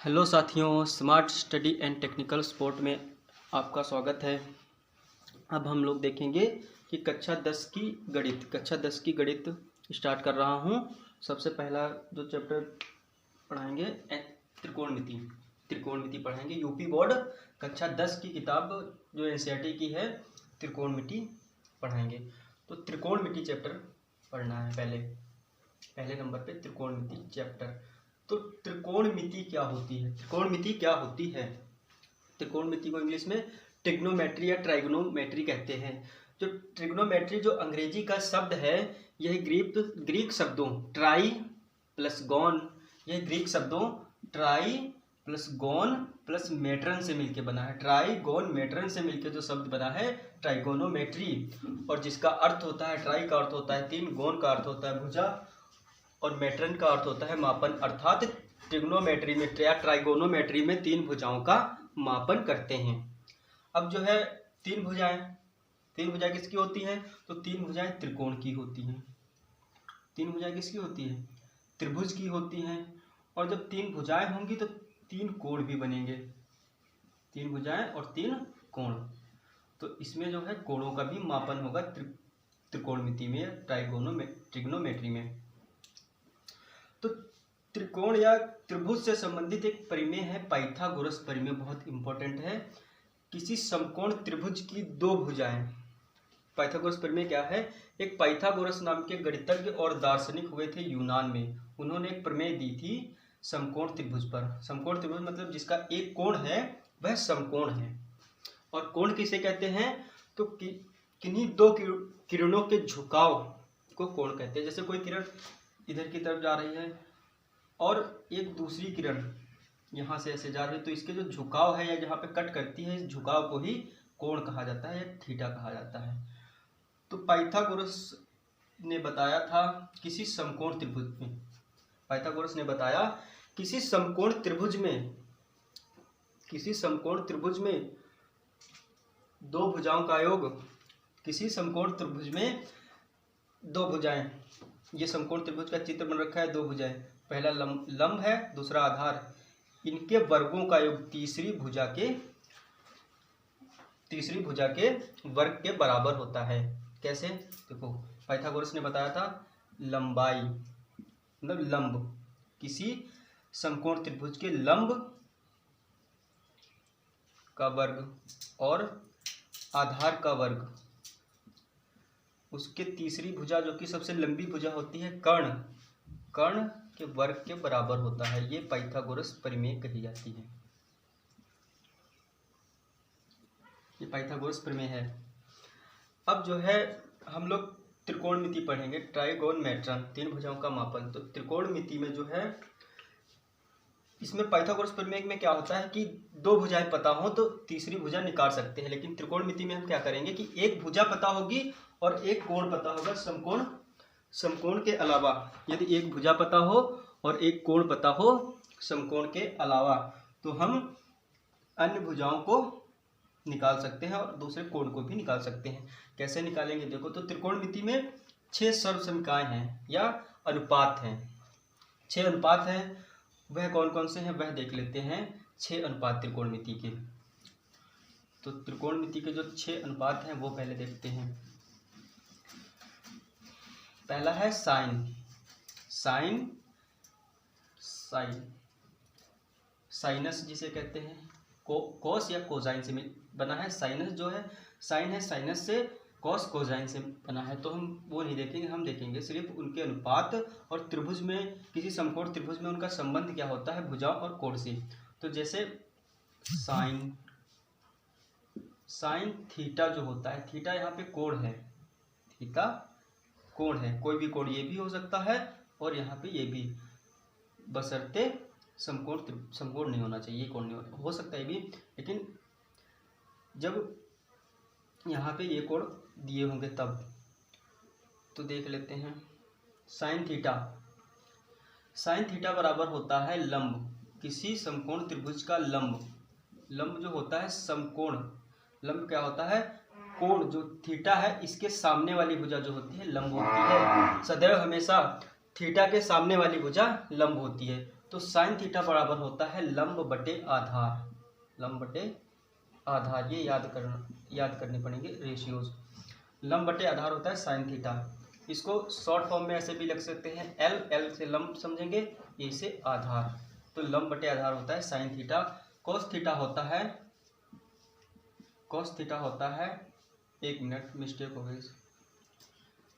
Hello साथियों, smart study and technical support में आपका स्वागत है। अब हम लोग देखेंगे कि कक्षा 10 की गणित स्टार्ट कर रहा हूं। सबसे पहला जो चैप्टर पढ़ाएंगे त्रिकोणमिति पढ़ाएंगे। यूपी बोर्ड कक्षा 10 की किताब जो एनसीईआरटी की है, त्रिकोणमिति पढ़ाएंगे। तो त्रिकोणमिति चैप्टर पढ़ना है। पहले नंबर पे त्रिकोणमिति चैप्टर। तो त्रिकोणमिति क्या होती है? त्रिकोणमिति को इंग्लिश में ट्रिग्नोमेट्री या ट्राइगोनोमेट्री कहते हैं। जो ट्रिग्नोमेट्री जो अंग्रेजी का शब्द है, यह ग्रीक शब्दों try plus gone plus matron से मिलकर बना है। ट्राई गॉन मेट्रन से मिलकर जो शब्द बना है ट्राइगोनोमेट्री, और जिसका अर्थ होता है, ट्राई का अर्थ होता है तीन, गॉन का अर्थ होता है भुजा, और मेट्रन का अर्थ होता है मापन। अर्थात ट्रिग्नोमेट्री में या ट्राइगोनोमेट्री में तीन भुजाओं का मापन करते हैं। अब जो है तीन भुजाएं किसकी होती हैं? तो तीन भुजाएं त्रिकोण की होती हैं। तीन भुजाएं किसकी होती है? त्रिभुज की होती हैं। और जब तीन भुजाएं होंगी तो तीन कोण भी बनेंगे। तीन भुजाएं और तीन कोण, तो इसमें जो है कोणों का भी मापन होगा त्रिकोणमिति में, ट्रिग्नोमेट्री में। तो त्रिकोण या त्रिभुज से संबंधित एक परिमेय है पाइथागोरस परिमेय, बहुत इंपॉर्टेंट है। किसी समकोण त्रिभुज की दो भुजाएं। पाइथागोरस परिमेय क्या है? एक पाइथागोरस नाम के गणितज्ञ और दार्शनिक हुए थे यूनान में। उन्होंने एक प्रमेय दी थी समकोण त्रिभुज पर। समकोण त्रिभुज मतलब जिसका एक कोण है वह समकोण है। और कोण किसे कहते हैं? तो किन्हीं दो किरणों के झुकाव को कोण कहते हैं। जैसे कोई किरण इधर की तरफ जा रही है और एक दूसरी किरण यहाँ से ऐसे जा रही है, तो इसके जो झुकाव है या जहाँ पे कट करती है, इस झुकाव को ही कोण कहा जाता है या थीटा कहा जाता है। तो पाइथागोरस ने बताया था किसी समकोण त्रिभुज में दो भुजाओं का योग, किसी समकोण त्रिभुज में दो भुजाएं, ये समकोण त्रिभुज का चित्र बन रखा है। दो भुजाएं, पहला लंब है, दूसरा आधार, इनके वर्गों का योग तीसरी भुजा के वर्ग के बराबर होता है। कैसे? देखो, पाइथागोरस ने बताया था लंबाई मतलब लंब, किसी समकोण त्रिभुज के लंब का वर्ग और आधार का वर्ग, उसके तीसरी भुजा जो कि सबसे लंबी भुजा होती है कर्ण के वर्ग के बराबर होता है। ये पाइथागोरस परिमेय कही जाती है। ये पाइथागोरस प्रमेय है। अब जो है हम लोग त्रिकोणमिति पढ़ेंगे, ट्राइगोन मेट्रन, तीन भुजाओं का मापन। तो त्रिकोणमिति में जो है, इसमें पाइथागोरस प्रमेय में क्या होता है कि दो भुजाएं पता हो तो तीसरी भुजा निकाल सकते हैं। लेकिन त्रिकोणमिति में हम क्या करेंगे कि एक भुजा पता होगी और एक कोण पता होगा। समकोण के अलावा, यदि एक भुजा पता हो और एक कोण पता हो समकोण के अलावा, तो हम अन्य भुजाओं को निकाल सकते हैं और दूसरे कोण को भी निकाल सकते हैं। कैसे निकालेंगे? देखो, तो त्रिकोणमिति में 6 सर्वसमीकाएं हैं या अनुपात हैं। 6 अनुपात हैं। वह कौन कौन से हैं वह देख लेते हैं। 6 अनुपात त्रिकोणमिति के। तो त्रिकोणमिति के जो 6 अनुपात हैं वो पहले देखते हैं। पहला है साइनस जिसे कहते हैं, कोस या कोसाइन से बना है। साइनस जो है, साइन है साइनस से, कॉस कोसाइन से बना है। तो हम वो नहीं देखेंगे, हम देखेंगे सिर्फ उनके अनुपात और त्रिभुज में, किसी समकोण त्रिभुज में उनका संबंध क्या होता है भुजाओं और कोण से। तो जैसे साइन थीटा जो होता है, थीटा यहाँ पे कोण है, थीटा कोण है। कोई भी कोण, ये भी हो सकता है और यहाँ पे ये भी, बशर्ते समकोण नहीं होना चाहिए, कोण नहीं हो सकता है भी। लेकिन जब यहाँ पे ये कोण दिए होंगे तब। तो देख लेते हैं। साइन थीटा बराबर होता है लंब, किसी समकोण त्रिभुज का लंब जो होता है समकोण। लंब क्या होता है? कोण जो थीटा है इसके सामने वाली भुजा जो होती है लंब होती है। सदैव हमेशा थीटा के सामने वाली भुजा लंब होती है। तो साइन थीटा बराबर होता है लंब बटे आधार, लंब बटे आधार, ये याद करने पड़ेंगे रेशियोज। लंब बटे आधार होता है साइन थीटा। इसको शॉर्ट फॉर्म में ऐसे भी लिख सकते हैं, एल से लंब समझेंगे, ए से आधार, तो लंब बटे आधार होता है साइन थीटा। कोस थीटा होता है, एक मिनट मिस्टेक हो गई,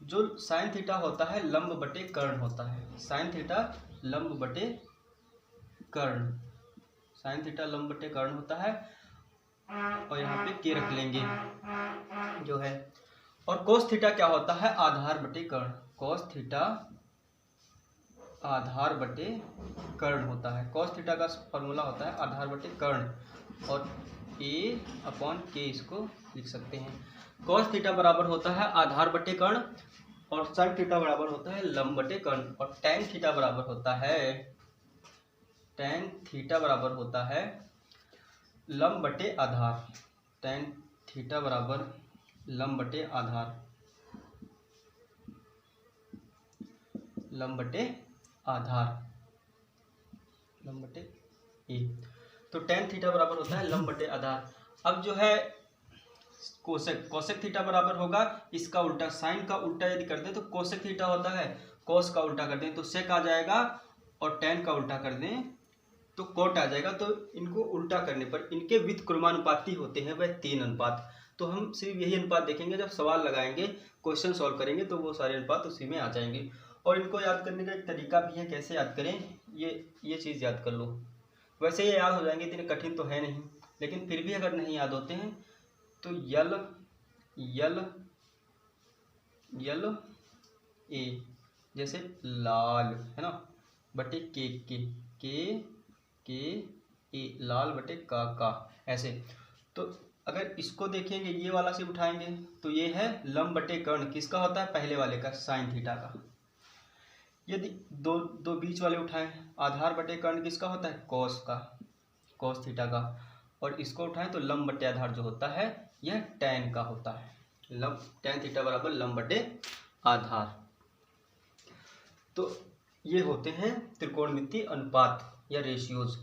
जो साइन थीटा होता है लंब बटे कर्ण होता है, साइन थीटा लंब बटे कर्ण, साइन थीटा लंब बटे कर्ण होता है, और यहाँ पे के रख लेंगे जो है। और कोस थीटा क्या होता है, आधार बटे कर्ण, कोस थीटा आधार बटे कर्ण होता है। कोस थीटा का फॉर्मूला होता है आधार बटे कर्ण, और ए अपॉन के इसको लिख सकते हैं। कोस थीटा बराबर होता है आधार बटे कर्ण, और साइन थीटा बराबर होता है लंब बटे कर्ण, और टैन थीटा बराबर होता है लंब बटे आधार, टैन थीटा बराबर लंब बटे आधार, लंब बटे ए। तो टैन थीटा बराबर होता है लंब बटे आधार। अब जो है कोसेक थीटा बराबर होगा इसका उल्टा, साइन का उल्टा यदि कर दें तो कोसेक थीटा होता है, कोस का उल्टा कर दें तो सेक आ जाएगा, और टैन का उल्टा कर दें तो कोट आ जाएगा। तो इनको उल्टा करने पर इनके व्युत्क्रमानुपाती होते हैं वह 3 अनुपात। तो हम सिर्फ यही अनुपात देखेंगे, जब सवाल लगाएंगे, क्वेश्चन सॉल्व करेंगे तो वो सारे अनुपात उसी में आ जाएंगे। और इनको याद करने का एक तरीका भी है, कैसे याद करें, ये चीज़ याद कर लो। वैसे ये याद हो जाएंगे, इतने कठिन तो है नहीं, लेकिन फिर भी अगर नहीं याद होते हैं तो यल ए, जैसे लाल है ना, बटे के ए, लाल बटे का, ऐसे। तो अगर इसको देखेंगे, ये वाला से उठाएंगे तो ये है लंब बटे कर्ण, किसका होता है, पहले वाले का, साइन थीटा का। यदि दो बीच वाले उठाएं, आधार बटे कर्ण किसका होता है, कोस थीटा का। और इसको उठाएं तो लंब बटे आधार जो होता है यह टैन का होता है, टैन थीटा बराबर लंब बटे आधार। तो ये होते हैं त्रिकोणमितीय अनुपात या रेशियोज।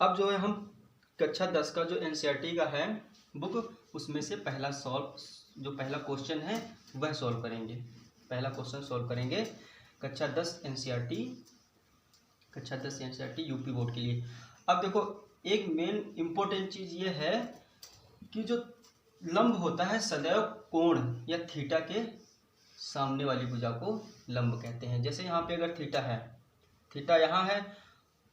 अब जो है हम कक्षा 10 का जो एनसीईआरटी का है बुक, उसमें से पहला क्वेश्चन है वह सॉल्व करेंगे, पहला क्वेश्चन सॉल्व करेंगे कक्षा 10 एनसीईआरटी यूपी बोर्ड के लिए। अब देखो, एक मेन इम्पोर्टेंट चीज़ ये है कि जो लंब होता है सदैव कोण या थीटा के सामने वाली भुजा को लंब कहते हैं। जैसे यहाँ पे अगर थीटा है, थीटा यहाँ है,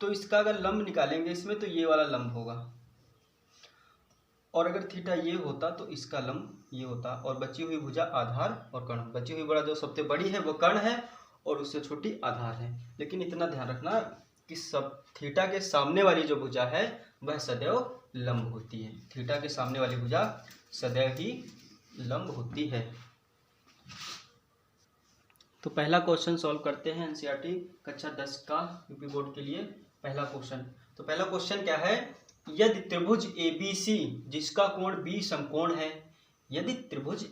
तो इसका अगर लंब निकालेंगे इसमें तो ये वाला लंब होगा, और अगर थीटा ये होता तो इसका लंब ये होता, और बची हुई भुजा आधार और कर्ण, बची हुई भुजा जो सबसे बड़ी है वो कर्ण है और उससे छोटी आधार है। लेकिन इतना ध्यान रखना कि सब थीटा के सामने वाली जो भुजा है वह सदैव लंब होती है, थीटा के सामने वाली भुजा सदैव ही लंब होती है। तो पहला क्वेश्चन सॉल्व करते हैं एनसीईआरटी कक्षा 10 का यूपी बोर्ड के लिए पहला क्वेश्चन। तो पहला क्वेश्चन क्या है, यदि त्रिभुज ABC जिसका कोण B समकोण है, यदि त्रिभुज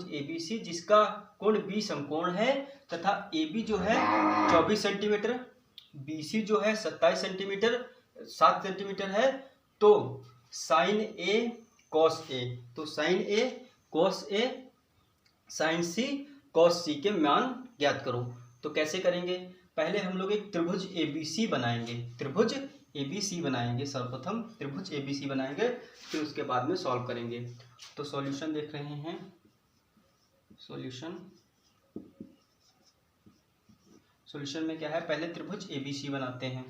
ABC जिसका कोण B समकोण है तथा AB जो है 24 सेंटीमीटर, BC जो है 27 सेंटीमीटर 7 सेंटीमीटर है, तो साइन A कॉस A, तो sine A cos A sine C cos C के मान ज्ञात करो। तो कैसे करेंगे, पहले हम लोग एक त्रिभुज ABC बनाएंगे, सर्वप्रथम त्रिभुज ABC बनाएंगे, फिर उसके बाद में सॉल्व करेंगे। तो सॉल्यूशन देख रहे हैं, सॉल्यूशन में क्या है, पहले त्रिभुज ABC बनाते हैं।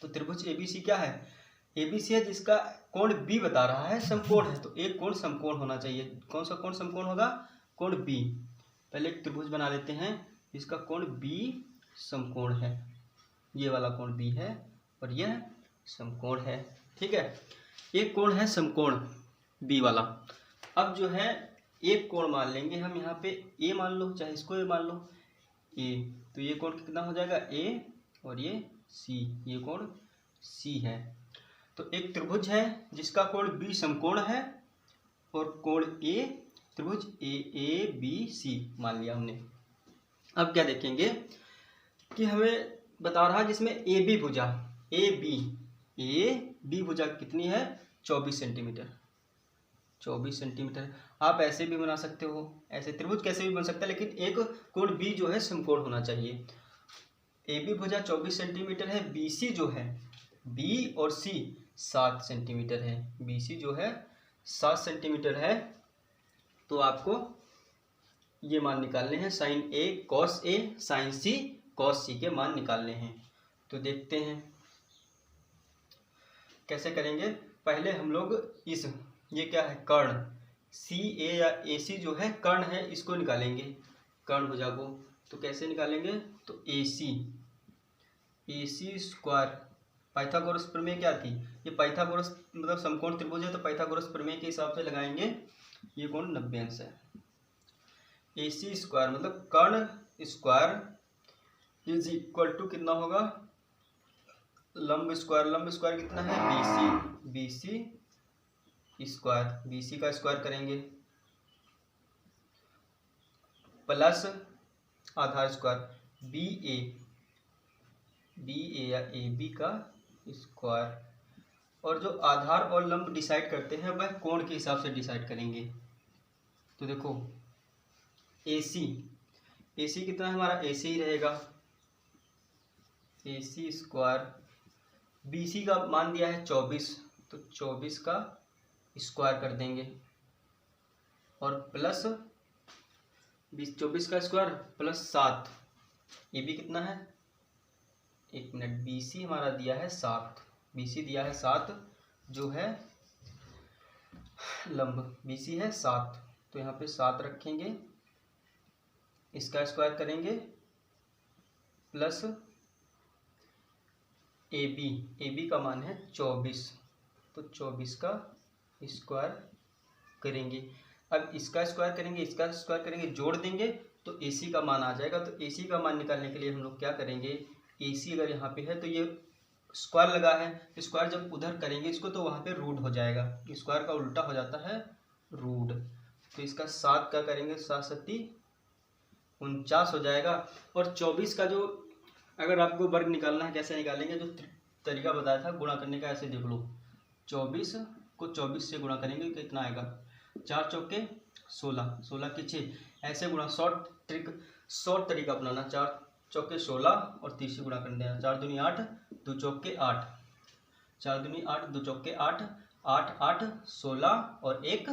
तो त्रिभुज ABC क्या है, ABC है जिसका कोण B बता रहा है समकोण है, तो एक कोण समकोण होना चाहिए। कौन सा कोण समकोण होगा, कोण B। पहले एक त्रिभुज बना लेते हैं जिसका कोण B समकोण है, ये वाला कोण B है और यह समकोण है, ठीक है। एक कोण है समकोण B वाला। अब जो है एक कोण मान लेंगे हम, यहाँ पे A मान लो, चाहे इसको A मान लो, A, तो ये कोण कितना हो जाएगा A, और ये C, ये कोण C है। तो एक त्रिभुज है जिसका कोण B समकोण है और कोण A, त्रिभुज ABC मान लिया हमने। अब क्या देखेंगे कि हमें बता रहा है जिसमें ए बी भुजा, ए बी भुजा कितनी है 24 सेंटीमीटर, 24 सेंटीमीटर। आप ऐसे भी बना सकते हो, ऐसे त्रिभुज कैसे भी बन सकता है, लेकिन एक कोण बी जो है समकोण होना चाहिए। ए बी भुजा 24 सेंटीमीटर है, बी सी जो है, बी और सी 7 सेंटीमीटर है, बी सी जो है 7 सेंटीमीटर है। तो आपको ये मान निकालने हैं, sign A cos A sign C cos सी के मान निकालने हैं। तो देखते हैं कैसे करेंगे। पहले हम लोग इस, ये क्या है कर्ण, सी ए या ए सी जो है कर्ण है, इसको निकालेंगे, कर्ण भुजा को। तो कैसे निकालेंगे, तो ए सी स्क्वायर, पाइथागोरस प्रमेय क्या थी, ये पाइथागोरस मतलब समकोण त्रिभुज है, तो पाइथागोरस प्रमेय के हिसाब से लगाएंगे, ये कोण 90 अंश है। ए सी स्क्वायर मतलब कर्ण स्क्वायर इज इक्वल टू कितना होगा, लंब स्क्वायर कितना है B C square, B C का स्क्वायर करेंगे प्लस आधार स्क्वायर बी ए या ए बी का स्क्वायर। और जो आधार और लंब डिसाइड करते हैं वह कोण के हिसाब से डिसाइड करेंगे। तो देखो ए सी कितना है हमारा, ए सी ही रहेगा, ए सी स्क्वायर, बी सी का मान दिया है 24, तो 24 का स्क्वायर कर देंगे और प्लस 24 का स्क्वायर प्लस 7, ये भी कितना है, एक मिनट, बी सी हमारा दिया है 7, बी सी दिया है 7 जो है लंब, बी सी है 7, तो यहाँ पे 7 रखेंगे, इसका स्क्वायर करेंगे प्लस ए बी का मान है 24, तो 24 का स्क्वायर करेंगे। अब इसका स्क्वायर करेंगे, इसका स्क्वायर करेंगे, जोड़ देंगे तो ए सी का मान आ जाएगा। तो ए सी का मान निकालने के लिए हम लोग क्या करेंगे, ए सी अगर यहाँ पे है तो ये स्क्वायर लगा है, स्क्वायर जब उधर करेंगे इसको तो वहाँ पे रूट हो जाएगा, स्क्वायर का उल्टा हो जाता है रूट। तो इसका 7 का करेंगे, 7 सत्ती 49 हो जाएगा। और 24 का जो अगर आपको वर्ग निकालना है कैसे निकालेंगे, जो तरीका बताया था गुणा करने का, ऐसे देख लो, 24 को 24 से गुणा करेंगे कितना आएगा, 4 चौके 16, 16 की 6, ऐसे गुणा, शॉर्ट तरीका अपनाना, 4 चौके 16 और 30 से गुणा कर देना, 4 दूनी 8, 2 चौके 8, 4 दूनी 8, 2 चौके 8, 8 8 16 और 1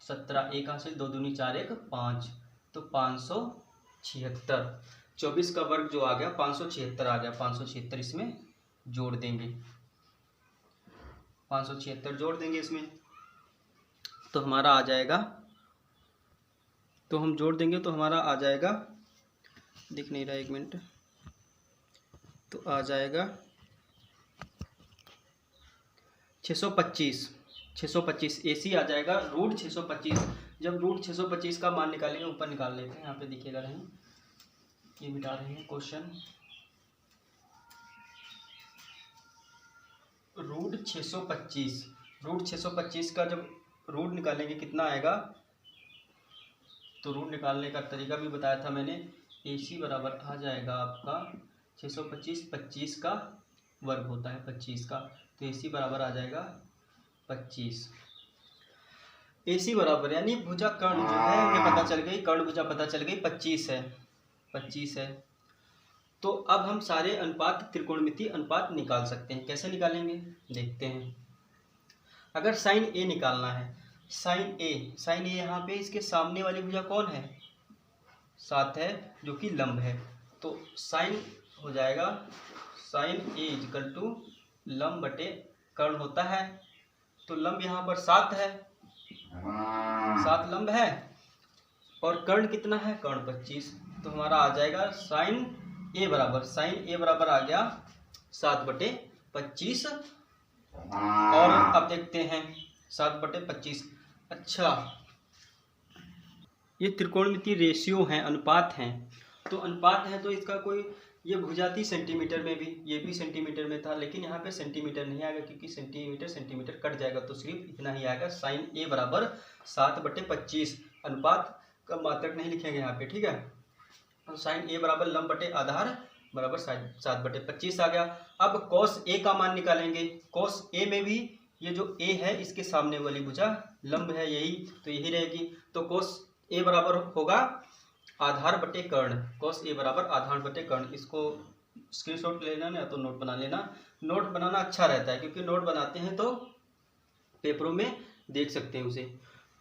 17, 1 हासिल, 2 दूनी 4, 1 5, तो 576, 24 का वर्ग जो आ गया 576 आ गया, 576 इसमें जोड़ देंगे, 576 जोड़ देंगे इसमें, तो हमारा आ जाएगा, तो हम जोड़ देंगे तो हमारा आ जाएगा, दिख नहीं रहा, 1 मिनट, तो आ जाएगा 625 ए सी आ जाएगा रूट 625। जब रूट 625 का मान निकालेंगे, ऊपर निकाल लेते हैं, यहाँ पे दिखेगा नहीं, ये मिटा रहे हैं क्वेश्चन, रूट 625 का जब रूट निकालेंगे कितना आएगा, तो रूट निकालने का तरीका भी बताया था मैंने, ए सी बराबर आ जाएगा आपका 625, 25 का वर्ग होता है 25 का, तो ए सी बराबर आ जाएगा 25। ए सी बराबर यानी भुजा कर्ण जो है ये पता चल गई, कर्ण भुजा पता चल गई 25 है। तो अब हम सारे अनुपात, त्रिकोणमितीय अनुपात निकाल सकते हैं। कैसे निकालेंगे देखते हैं। अगर साइन ए निकालना है, साइन ए यहाँ पे इसके सामने वाली भुजा कौन है, 7 है, जो कि लंब है, तो साइन हो जाएगा साइन ए इक्वल टू लंब बटे कर्ण होता है, तो लंब यहाँ पर 7 है, 7 लंब है और कर्ण कितना है, कर्ण 25, तो हमारा आ जाएगा साइन ए बराबर आ गया 7/25। और अब देखते हैं 7/25, अच्छा ये त्रिकोणमितीय रेशियो हैं, अनुपात हैं, तो अनुपात है तो इसका कोई, ये भुजा थी सेंटीमीटर में भी, ये भी सेंटीमीटर में था, लेकिन यहाँ पे सेंटीमीटर नहीं आएगा क्योंकि सेंटीमीटर कट जाएगा, तो सिर्फ इतना ही आएगा, साइन ए बराबर 7/25। अनुपात का मात्रक नहीं लिखेंगे यहाँ पे, ठीक है। साइन ए बराबर लंब बटे आधार बराबर 7/25 आ गया। अब cos A का मान निकालेंगे। cos A में भी ये जो A है इसके सामने वाली भुजा लंब है, यही तो यही रहेगी। तो cos A बराबर होगा आधार बटे कर्ण। cos A बराबर आधार बटे कर्ण। इसको स्क्रीनशॉट लेना ना तो नोट बना लेना। नोट बनाना अच्छा रहता है क्योंकि नोट बनाते हैं तो पेपरों में देख सकते हैं उसे।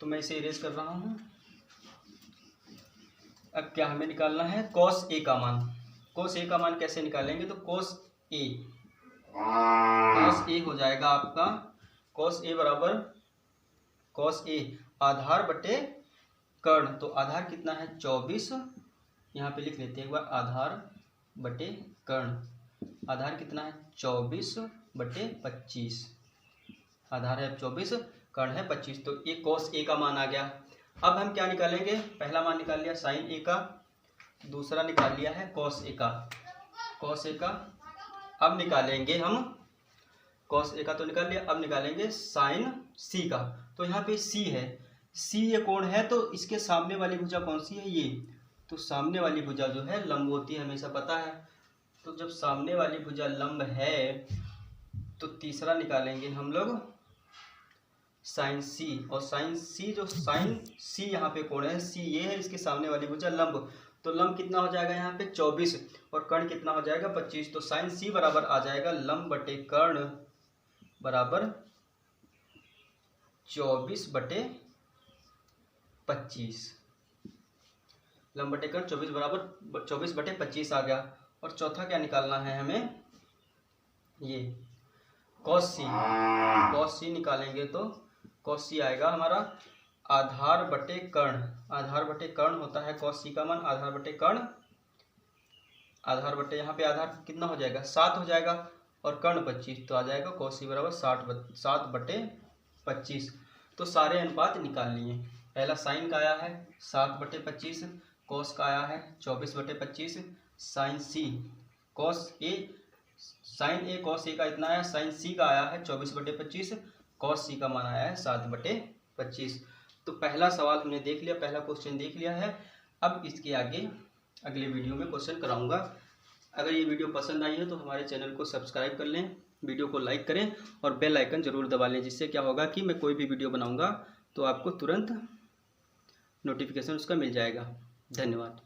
तो मैं इसे इरेज कर रहा हूँ। अब क्या हमें निकालना है, cos A का मान। cos A का मान कैसे निकालेंगे, तो cos A हो जाएगा आपका cos A बराबर cos A आधार बटे कर्ण। तो आधार कितना है 24, यहाँ पे लिख लेते हैं एक बार, आधार बटे कर्ण। आधार कितना है 24/25। आधार है 24, कर्ण है 25। तो ये cos A का मान आ गया। अब हम क्या निकालेंगे, पहला मान निकाल लिया sin A का, दूसरा निकाल लिया है cos A का। cos A का अब निकालेंगे हम, cos A का तो निकाल लिया, अब निकालेंगे sin C का। तो यहाँ पे C है, C ये कोण है तो इसके सामने वाली भुजा कौन सी है, ये। तो सामने वाली भुजा जो है लंब होती है, हमेशा पता है। तो जब सामने वाली भुजा लंब है तो तीसरा निकालेंगे हम लोग sin C। और sin C जो sin C यहाँ पे कोण है, C ये है, इसके सामने वाली भुजा लंब। तो लंब कितना हो जाएगा यहाँ पे 24 और कर्ण कितना हो जाएगा 25। तो sin C बराबर आ जाएगा लंब बटे कर्ण बराबर 24/25। लंब बटे कर्ण 24 बराबर 24/25 आ गया। और चौथा क्या निकालना है हमें, ये cos C। cos C निकालेंगे तो cos C आएगा हमारा आधार बटे कर्ण। आधार बटे कर्ण होता है cos C का मान, आधार बटे कर्ण, आधार बटे यहाँ पे आधार कितना हो जाएगा 7 हो जाएगा और कर्ण 25। तो आ जाएगा cos C बराबर 7/25। तो सारे अनुपात निकाल लिए। पहला साइन का आया है 7/25, cos का आया है 24/25, sin C cos A sin A cos A का इतना आया, sin C का आया है 24/25, cos C का मान आया है 7/25। तो पहला सवाल हमने देख लिया, पहला क्वेश्चन देख लिया है। अब इसके आगे अगले वीडियो में क्वेश्चन कराऊंगा। अगर ये वीडियो पसंद आई है तो हमारे चैनल को सब्सक्राइब कर लें, वीडियो को लाइक करें और बेल आइकन ज़रूर दबा लें, जिससे क्या होगा कि मैं कोई भी वीडियो बनाऊंगा तो आपको तुरंत नोटिफिकेशन उसका मिल जाएगा। धन्यवाद।